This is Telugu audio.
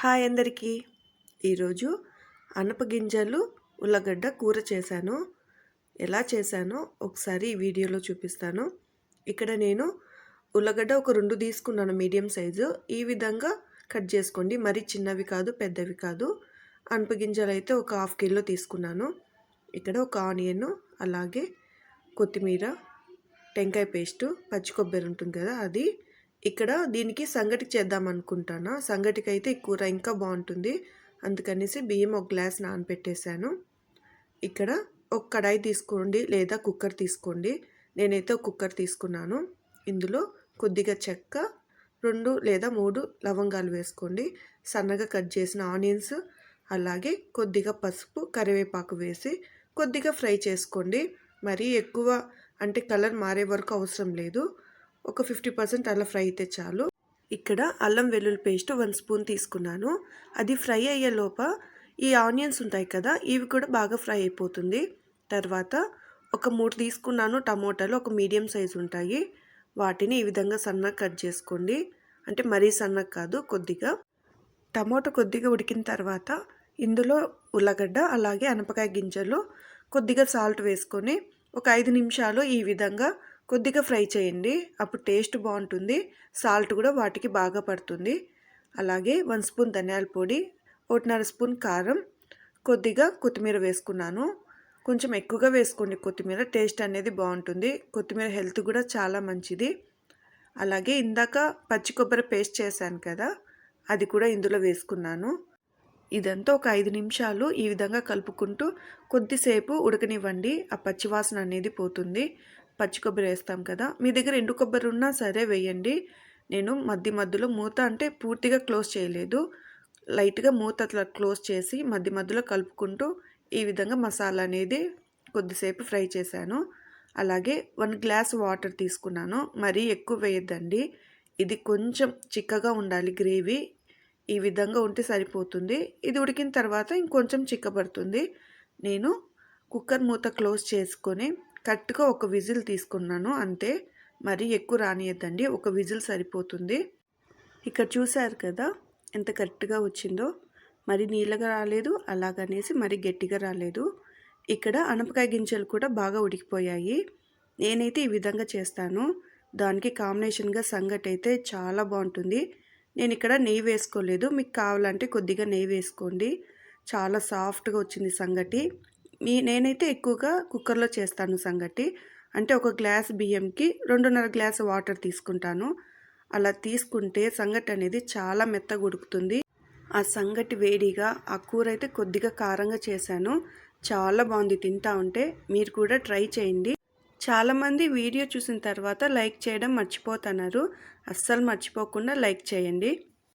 హాయ్ అందరికీ. ఈరోజు అనపగింజలు ఉల్లగడ్డ కూర చేశాను. ఎలా చేశానో ఒకసారి ఈ వీడియోలో చూపిస్తాను. ఇక్కడ నేను ఉల్లగడ్డ ఒక 2 తీసుకున్నాను, మీడియం సైజు. ఈ విధంగా కట్ చేసుకోండి, మరీ చిన్నవి కాదు పెద్దవి కాదు. అనపగింజలు అయితే ఒక 1/2 కిలో తీసుకున్నాను. ఇక్కడ ఒక ఆనియన్, అలాగే కొత్తిమీర, టెంకాయ పేస్టు, పచ్చి కొబ్బరి ఉంటుంది కదా అది. ఇక్కడ దీనికి సంగటి చేద్దాం అనుకుంటాను. సంగటికి అయితే ఈ కూర ఇంకా బాగుంటుంది, అందుకనేసి బియ్యం ఒక గ్లాస్ నానబెట్టేశాను. ఇక్కడ ఒక కడాయి తీసుకోండి లేదా కుక్కర్ తీసుకోండి. నేనైతే ఒక కుక్కర్ తీసుకున్నాను. ఇందులో కొద్దిగా చెక్క, 2 లేదా 3 లవంగాలు వేసుకోండి. సన్నగా కట్ చేసిన ఆనియన్స్, అలాగే కొద్దిగా పసుపు, కరివేపాకు వేసి కొద్దిగా ఫ్రై చేసుకోండి. మరీ ఎక్కువ అంటే కలర్ మారే వరకు అవసరం లేదు, ఒక 50% అలా ఫ్రై అయితే చాలు. ఇక్కడ అల్లం వెల్లుల్లి పేస్ట్ 1 స్పూన్ తీసుకున్నాను. అది ఫ్రై అయ్యే లోప ఈ ఆనియన్స్ ఉంటాయి కదా, ఇవి కూడా బాగా ఫ్రై అయిపోతుంది. తర్వాత ఒక 3 తీసుకున్నాను టమోటాలు, ఒక మీడియం సైజు ఉంటాయి. వాటిని ఈ విధంగా సన్నగా కట్ చేసుకోండి, అంటే మరీ సన్నగా కాదు, కొద్దిగా. టమోటా కొద్దిగా ఉడికిన తర్వాత ఇందులో ఉల్లగడ్డ, అలాగే అనపకాయ గింజలు, కొద్దిగా సాల్ట్ వేసుకొని ఒక 5 నిమిషాలు ఈ విధంగా కొద్దిగా ఫ్రై చేయండి. అప్పుడు టేస్ట్ బాగుంటుంది, సాల్ట్ కూడా వాటికి బాగా పడుతుంది. అలాగే 1 స్పూన్ ధనియాల పొడి, 1.5 స్పూన్ కారం, కొద్దిగా కొత్తిమీర వేసుకున్నాను. కొంచెం ఎక్కువగా వేసుకోండి కొత్తిమీర, టేస్ట్ అనేది బాగుంటుంది. కొత్తిమీర హెల్త్ కూడా చాలా మంచిది. అలాగే ఇందాక పచ్చి కొబ్బరి పేస్ట్ చేశాను కదా, అది కూడా ఇందులో వేసుకున్నాను. ఇదంతా ఒక 5 నిమిషాలు ఈ విధంగా కలుపుకుంటూ కొద్దిసేపు ఉడకనివ్వండి. ఆ పచ్చివాసన అనేది పోతుంది. పచ్చి కొబ్బరి వేస్తాం కదా, మీ దగ్గర ఎండు కొబ్బరి ఉన్నా సరే వేయండి. నేను మధ్యలో మూత అంటే పూర్తిగా క్లోజ్ చేయలేదు, లైట్గా మూత అట్లా క్లోజ్ చేసి మధ్యలో కలుపుకుంటూ ఈ విధంగా మసాలా అనేది కొద్దిసేపు ఫ్రై చేశాను. అలాగే 1 గ్లాస్ వాటర్ తీసుకున్నాను. మరీ ఎక్కువ వేయద్దండి, ఇది కొంచెం చిక్కగా ఉండాలి గ్రేవీ. ఈ విధంగా ఉంటే సరిపోతుంది. ఇది ఉడికిన తర్వాత ఇంకొంచెం చిక్కబడుతుంది. నేను కుక్కర్ మూత క్లోజ్ చేసుకొని కరెక్ట్గా ఒక విజిల్ తీసుకున్నాను, అంతే. మరీ ఎక్కువ రానియద్దండి, ఒక విజిల్ సరిపోతుంది. ఇక్కడ చూసారు కదా ఎంత కరెక్ట్గా వచ్చిందో. మరి నీళ్ళగా రాలేదు, అలాగనేసి మరి గట్టిగా రాలేదు. ఇక్కడ అనపకాయ గింజలు కూడా బాగా ఉడికిపోయాయి. నేనైతే ఈ విధంగా చేస్తాను. దానికి కాంబినేషన్గా సంగటి అయితే చాలా బాగుంటుంది. నేను ఇక్కడ నెయ్యి వేసుకోలేదు, మీకు కావాలంటే కొద్దిగా నెయ్యి వేసుకోండి. చాలా సాఫ్ట్గా వచ్చింది సంగటి. నేనైతే ఎక్కువగా కుక్కర్లో చేస్తాను సంగటి. అంటే ఒక గ్లాస్ బియ్యంకి 2.5 గ్లాసు వాటర్ తీసుకుంటాను. అలా తీసుకుంటే సంగటి అనేది చాలా మెత్తగా ఉడుకుతుంది. ఆ సంగటి వేడిగా, ఆ కూర అయితే కొద్దిగా కారంగా చేశాను, చాలా బాగుంది. తింటా ఉంటే మీరు కూడా ట్రై చేయండి. చాలామంది వీడియో చూసిన తర్వాత లైక్ చేయడం మర్చిపోతున్నారు. అస్సలు మర్చిపోకుండా లైక్ చేయండి.